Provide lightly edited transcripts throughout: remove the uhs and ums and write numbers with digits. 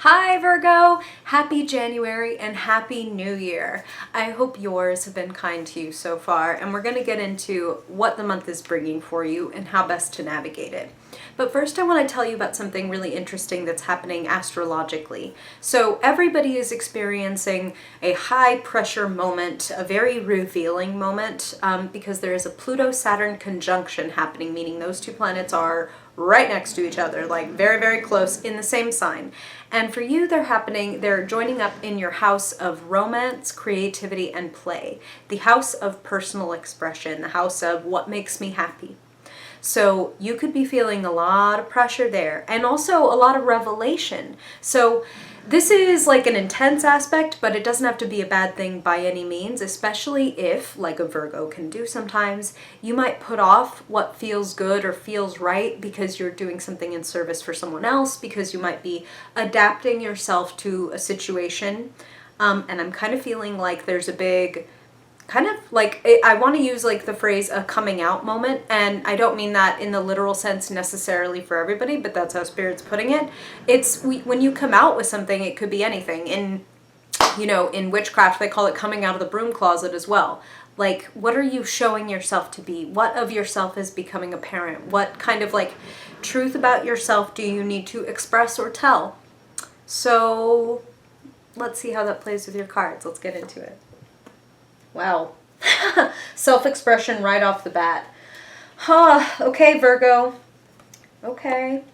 Hi Virgo! Happy January and Happy New Year. I hope yours have been kind to you so far, and we're going to get into what the month is bringing for you and how best to navigate it. But first I want to tell you about something really interesting that's happening astrologically. So everybody is experiencing a high pressure moment, a very revealing moment, because there is a Pluto-Saturn conjunction happening, meaning those two planets are right next to each other, like very, very close in the same sign. And for you, they're joining up in your house of romance, creativity, and play. The house of personal expression, the house of what makes me happy. So you could be feeling a lot of pressure there and also a lot of revelation. So this is like an intense aspect, but it doesn't have to be a bad thing by any means, especially if, like a Virgo can do sometimes, you might put off what feels good or feels right because you're doing something in service for someone else, because you might be adapting yourself to a situation. And I'm kind of feeling like there's a big kind of like, I want to use like the phrase a coming out moment, and I don't mean that in the literal sense necessarily for everybody, but that's how Spirit's putting it. When you come out with something, it could be anything. In witchcraft, they call it coming out of the broom closet as well. Like, what are you showing yourself to be? What of yourself is becoming apparent? What kind of like truth about yourself do you need to express or tell? So let's see how that plays with your cards. Let's get into it. Wow. Self-expression right off the bat. Okay, Virgo. Okay.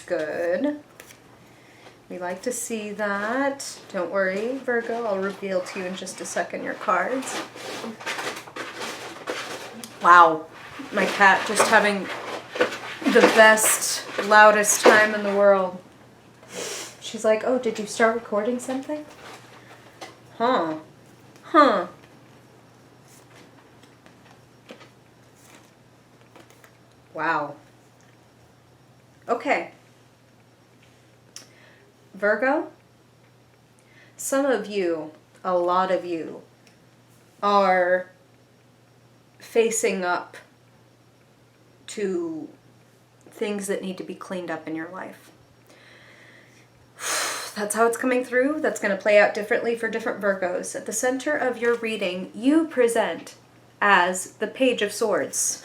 Good. We like to see that. Don't worry, Virgo. I'll reveal to you in just a second your cards. Wow. My cat just having the best, loudest time in the world. She's like, oh, did you start recording something? Huh. Wow. Okay. Virgo, some of you, a lot of you, are facing up to things that need to be cleaned up in your life. That's how it's coming through. That's going to play out differently for different Virgos. At the center of your reading, you present as the Page of Swords.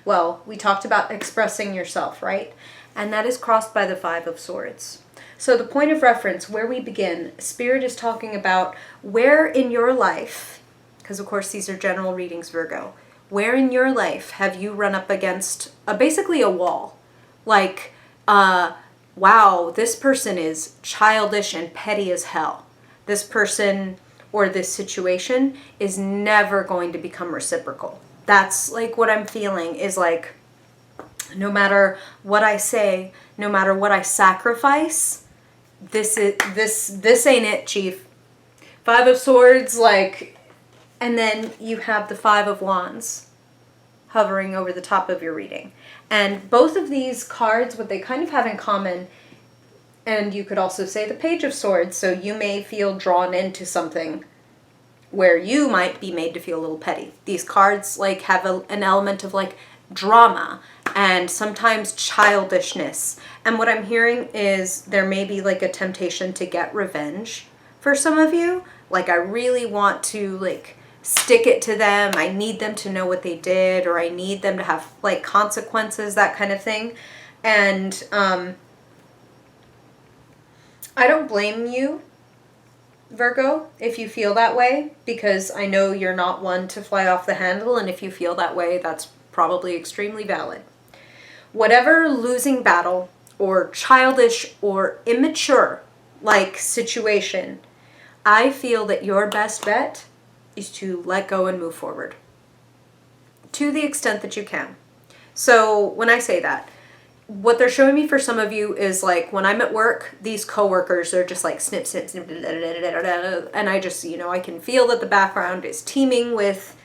Well, we talked about expressing yourself, right? And that is crossed by the Five of Swords. So the point of reference, where we begin, Spirit is talking about where in your life, because of course these are general readings, Virgo, where in your life have you run up against basically a wall? Like, wow, this person is childish and petty as hell. This person or this situation is never going to become reciprocal. That's like what I'm feeling is like, no matter what I say, no matter what I sacrifice, this ain't it, Chief. Five of Swords, like, and then you have the Five of Wands hovering over the top of your reading. And both of these cards, what they kind of have in common, and you could also say the Page of Swords, so you may feel drawn into something where you might be made to feel a little petty. These cards like have an element of like drama and sometimes childishness. And what I'm hearing is there may be like a temptation to get revenge for some of you. Like, I really want to like stick it to them. I need them to know what they did, or I need them to have like consequences, that kind of thing. And I don't blame you, Virgo, if you feel that way, because I know you're not one to fly off the handle, and if you feel that way, that's probably extremely valid. Whatever losing battle or childish or immature like situation, I feel that your best bet is to let go and move forward to the extent that you can. So when I say that, what they're showing me for some of you is like, when I'm at work, these coworkers are just like snip, snip, snip, and I just, I can feel that the background is teeming with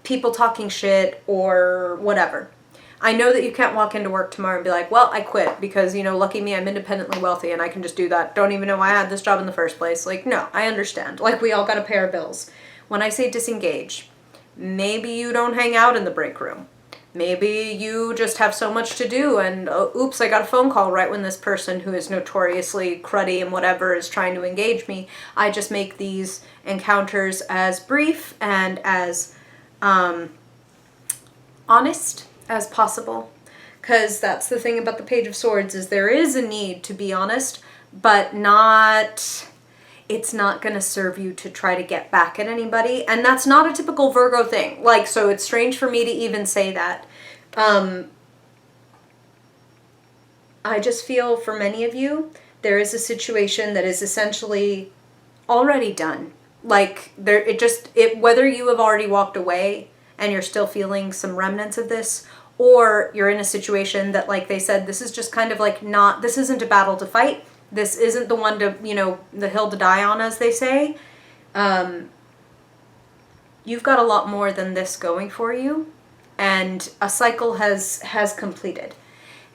people talking shit or whatever. I know that you can't walk into work tomorrow and be like, well, I quit because, lucky me, I'm independently wealthy and I can just do that. Don't even know why I had this job in the first place. Like, no, I understand. Like, we all got to pay our bills. When I say disengage, maybe you don't hang out in the break room. Maybe you just have so much to do and oops, I got a phone call right when this person who is notoriously cruddy and whatever is trying to engage me. I just make these encounters as brief and as honest as possible. Because that's the thing about the Page of Swords, is there is a need to be honest, but it's not going to serve you to try to get back at anybody. And that's not a typical Virgo thing. Like, so it's strange for me to even say that. I just feel for many of you, there is a situation that is essentially already done. Like, whether you have already walked away and you're still feeling some remnants of this, or you're in a situation that, like they said, this is just kind of like this isn't a battle to fight. This isn't the one to, the hill to die on, as they say. You've got a lot more than this going for you, and a cycle has completed.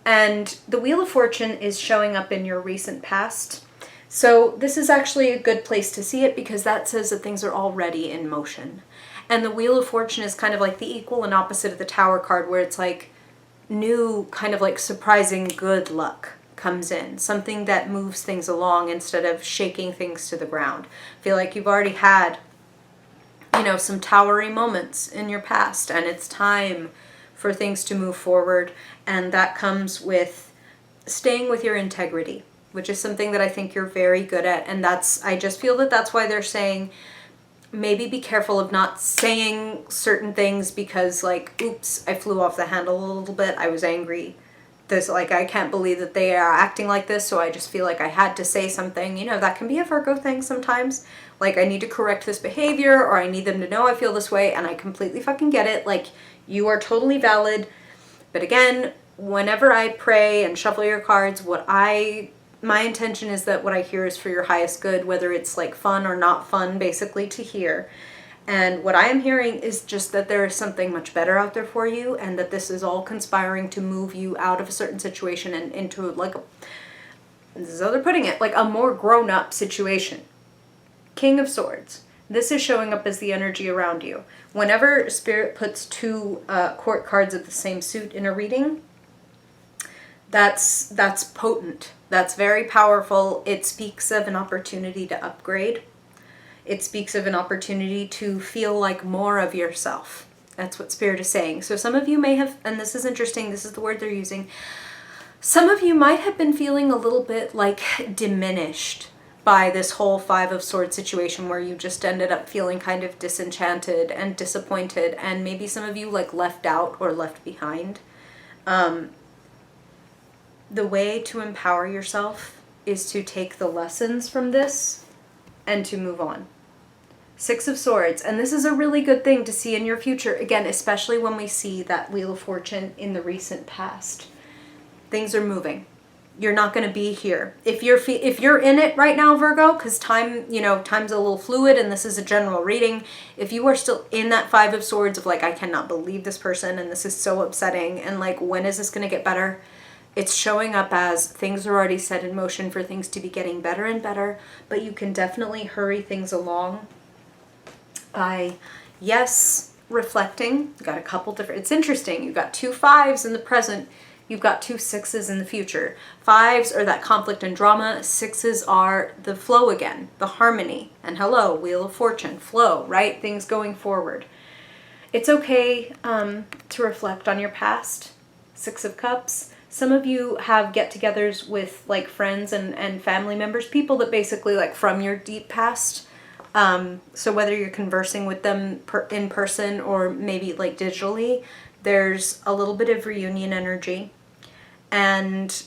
And the Wheel of Fortune is showing up in your recent past. So this is actually a good place to see it, because that says that things are already in motion. And the Wheel of Fortune is kind of like the equal and opposite of the Tower card, where it's like new, kind of like surprising good luck comes in. Something that moves things along instead of shaking things to the ground. I feel like you've already had, some towery moments in your past, and it's time for things to move forward. And that comes with staying with your integrity, which is something that I think you're very good at. And I just feel that that's why they're saying, maybe be careful of not saying certain things because, like, oops, I flew off the handle a little bit. I was angry. I can't believe that they are acting like this, so I just feel like I had to say something. That can be a Virgo thing sometimes. Like, I need to correct this behavior, or I need them to know I feel this way, and I completely fucking get it. Like, you are totally valid. But again, whenever I pray and shuffle your cards, my intention is that what I hear is for your highest good, whether it's like fun or not fun, basically, to hear. And what I am hearing is just that there is something much better out there for you, and that this is all conspiring to move you out of a certain situation and into, like, this is how they're putting it, like a more grown-up situation. King of Swords. This is showing up as the energy around you. Whenever Spirit puts two court cards of the same suit in a reading, that's potent. That's very powerful. It speaks of an opportunity to upgrade. It speaks of an opportunity to feel like more of yourself. That's what Spirit is saying. So some of you may have, and this is interesting, this is the word they're using, some of you might have been feeling a little bit like diminished by this whole Five of Swords situation, where you just ended up feeling kind of disenchanted and disappointed, and maybe some of you like left out or left behind. The way to empower yourself is to take the lessons from this and to move on. Six of Swords, and this is a really good thing to see in your future, again, especially when we see that Wheel of Fortune in the recent past. Things are moving. You're not going to be here. If you're in it right now, Virgo, because time's a little fluid, and this is a general reading. If you are still in that Five of Swords of like, I cannot believe this person, and this is so upsetting, and like, when is this going to get better? It's showing up as things are already set in motion for things to be getting better and better, but you can definitely hurry things along by, yes, reflecting. You got a couple different, it's interesting. You've got two fives in the present. You've got two sixes in the future. Fives are that conflict and drama. Sixes are the flow again, the harmony. And hello, Wheel of Fortune, flow, right? Things going forward. It's okay to reflect on your past. Six of Cups. Some of you have get-togethers with like friends and family members, people that basically like from your deep past. So whether you're conversing with them in person or maybe like digitally, there's a little bit of reunion energy. And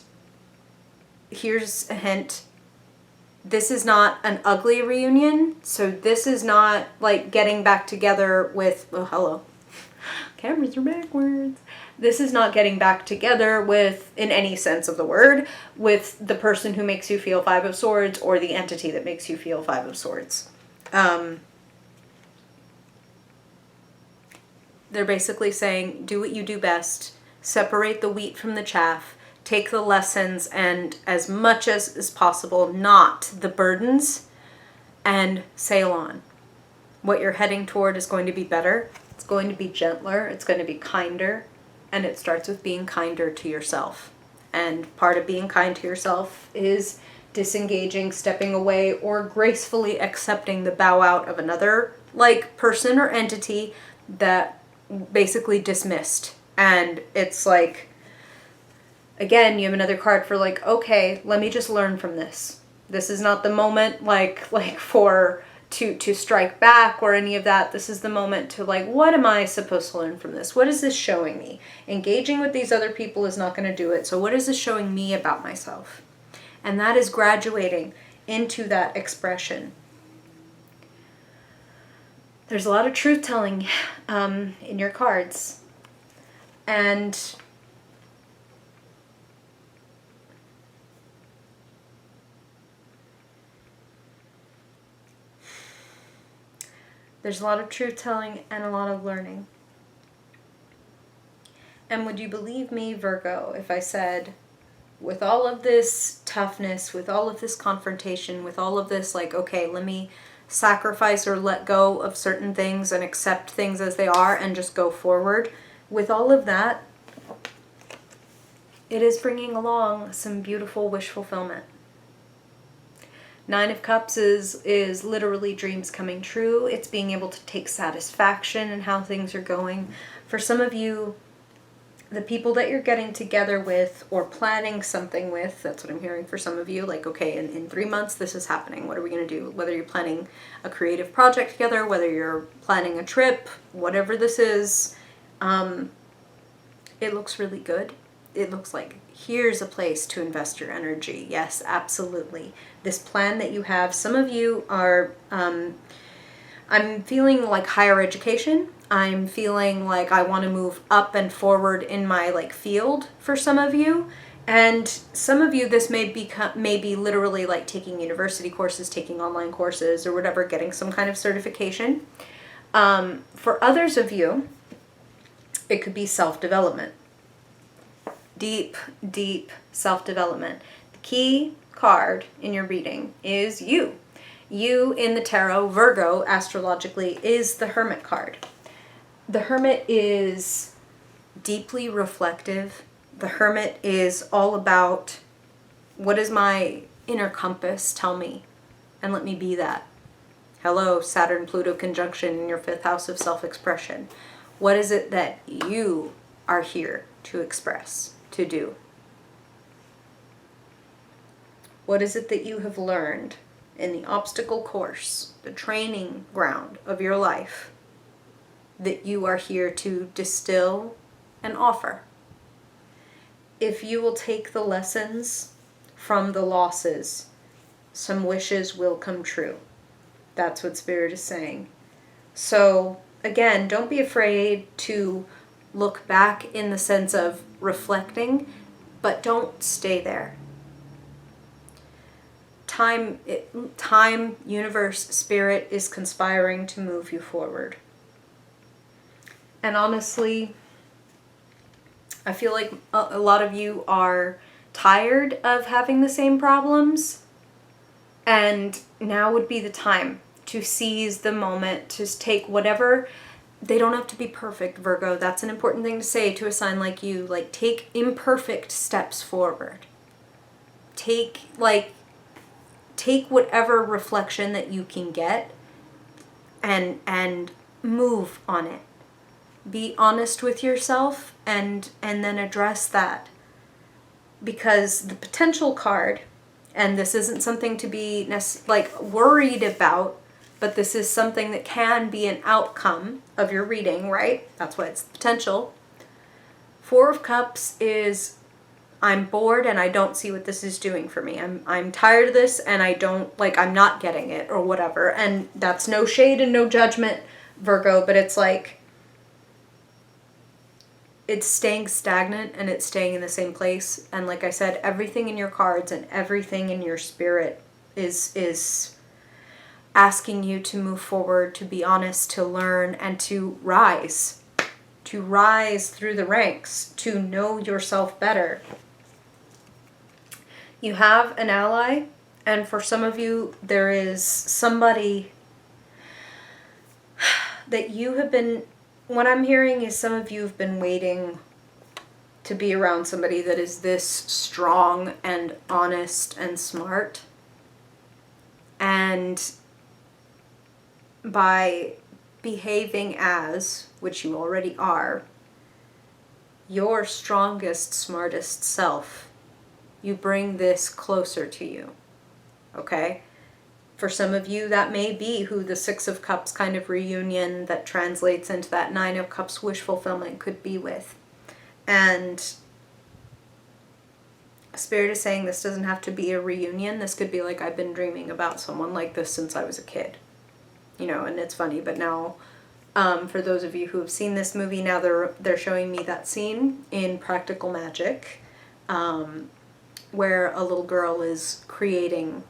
here's a hint. This is not an ugly reunion. So this is not like getting back together with, oh, hello. Cameras are backwards. This is not getting back together with, in any sense of the word, with the person who makes you feel Five of Swords or the entity that makes you feel Five of Swords. They're basically saying, do what you do best, separate the wheat from the chaff, take the lessons and as much as is possible, not the burdens, and sail on. What you're heading toward is going to be better. It's going to be gentler. It's going to be kinder. And it starts with being kinder to yourself. And part of being kind to yourself is disengaging, stepping away, or gracefully accepting the bow out of another like person or entity that basically dismissed. And it's like, again, you have another card for like, okay, let me just learn from this. This is not the moment like for to strike back or any of that. This is the moment to like, what am I supposed to learn from this? What is this showing me? Engaging with these other people is not going to do it. So what is this showing me about myself? And that is graduating into that expression. There's a lot of truth telling in your cards. And there's a lot of truth telling and a lot of learning. And would you believe me, Virgo, if I said, with all of this toughness, with all of this confrontation, with all of this, like, okay, let me sacrifice or let go of certain things and accept things as they are and just go forward. With all of that, it is bringing along some beautiful wish fulfillment. 9 of Cups is literally dreams coming true. It's being able to take satisfaction in how things are going. For some of you, the people that you're getting together with or planning something with, that's what I'm hearing for some of you, like, okay, in 3 months this is happening. What are we going to do? Whether you're planning a creative project together, whether you're planning a trip, whatever this is, it looks really good. It looks like here's a place to invest your energy. Yes, absolutely. This plan that you have, some of you are, I'm feeling like higher education. I'm feeling like I want to move up and forward in my like field for some of you. And some of you, this may be literally like taking university courses, taking online courses or whatever, getting some kind of certification. For others of you, it could be self-development. Deep, deep self-development. The key card in your reading is you. You in the tarot, Virgo, astrologically, is the Hermit card. The Hermit is deeply reflective. The Hermit is all about, what is my inner compass tell me? And let me be that. Hello, Saturn-Pluto conjunction in your 5th house of self-expression. What is it that you are here to express, to do? What is it that you have learned in the obstacle course, the training ground of your life, that you are here to distill and offer? If you will take the lessons from the losses, some wishes will come true. That's what Spirit is saying. So again, don't be afraid to look back in the sense of reflecting, but don't stay there. Time, universe, Spirit is conspiring to move you forward. And honestly, I feel like a lot of you are tired of having the same problems. And now would be the time to seize the moment, to take whatever. They don't have to be perfect, Virgo. That's an important thing to say to a sign like you. Like, take imperfect steps forward. Take whatever reflection that you can get and move on it. Be honest with yourself and then address that. Because the potential card, and this isn't something to be worried about, but this is something that can be an outcome of your reading, right? That's why it's potential. 4 of Cups is, I'm bored and I don't see what this is doing for me. I'm tired of this and I'm not getting it or whatever. And that's no shade and no judgment, Virgo, but it's like, it's staying stagnant and it's staying in the same place. And like I said, everything in your cards and everything in your spirit is asking you to move forward, to be honest, to learn, and to rise through the ranks, to know yourself better. You have an ally, and for some of you, there is somebody that you have been, what I'm hearing is some of you have been waiting to be around somebody that is this strong and honest and smart. And by behaving as, which you already are, your strongest, smartest self, you bring this closer to you, okay? For some of you, that may be who the Six of Cups kind of reunion that translates into that Nine of Cups wish fulfillment could be with. And Spirit is saying this doesn't have to be a reunion. This could be like, I've been dreaming about someone like this since I was a kid. You know, and it's funny, but now, for those of you who have seen this movie, now they're showing me that scene in Practical Magic, where a little girl is creating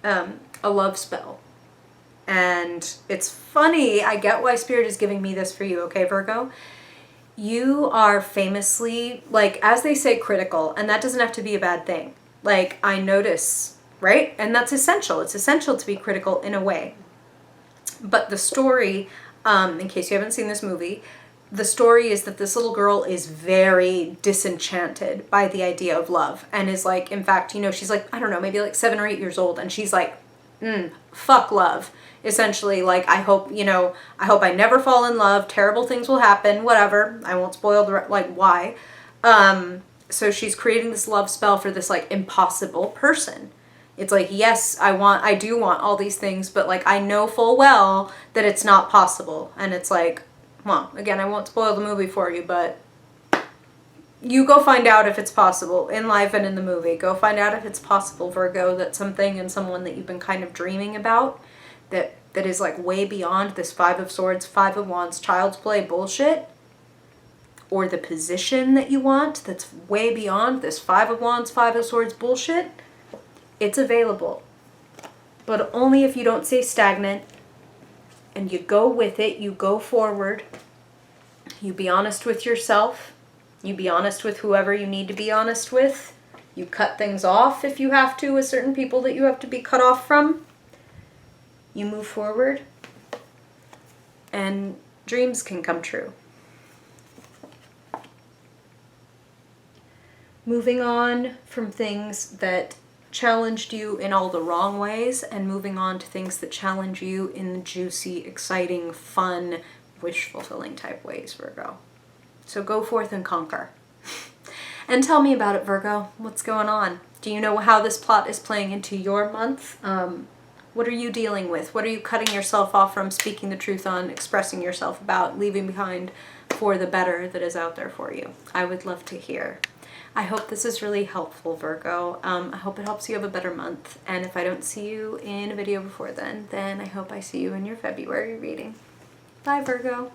a love spell. And it's funny, I get why Spirit is giving me this for you, okay, Virgo? You are famously, like, as they say, critical, and that doesn't have to be a bad thing. Like, I notice, right? And that's essential. It's essential to be critical in a way. But the story, in case you haven't seen this movie, the story is that this little girl is very disenchanted by the idea of love, and is like, in fact, you know, she's like, I don't know, maybe like 7 or 8 years old, and she's like, fuck love. Essentially, like, I hope I never fall in love, terrible things will happen, whatever. I won't spoil like, why. So she's creating this love spell for this, like, impossible person. It's like, yes, I do want all these things, but, like, I know full well that it's not possible. And it's like, well, again, I won't spoil the movie for you, but you go find out if it's possible in life and in the movie. Go find out if it's possible, Virgo, that something and someone that you've been kind of dreaming about that is like way beyond this Five of Swords, Five of Wands, child's play bullshit, or the position that you want that's way beyond this Five of Wands, Five of Swords bullshit, it's available. But only if you don't stay stagnant and you go with it, you go forward, you be honest with yourself, you be honest with whoever you need to be honest with, you cut things off if you have to with certain people that you have to be cut off from. You move forward, and dreams can come true. Moving on from things that challenged you in all the wrong ways, and moving on to things that challenge you in the juicy, exciting, fun, wish-fulfilling type ways, Virgo. So go forth and conquer. And tell me about it, Virgo. What's going on? Do you know how this plot is playing into your month? What are you dealing with? What are you cutting yourself off from, speaking the truth on, expressing yourself about, leaving behind for the better that is out there for you? I would love to hear. I hope this is really helpful, Virgo. I hope it helps you have a better month. And if I don't see you in a video before then I hope I see you in your February reading. Bye, Virgo.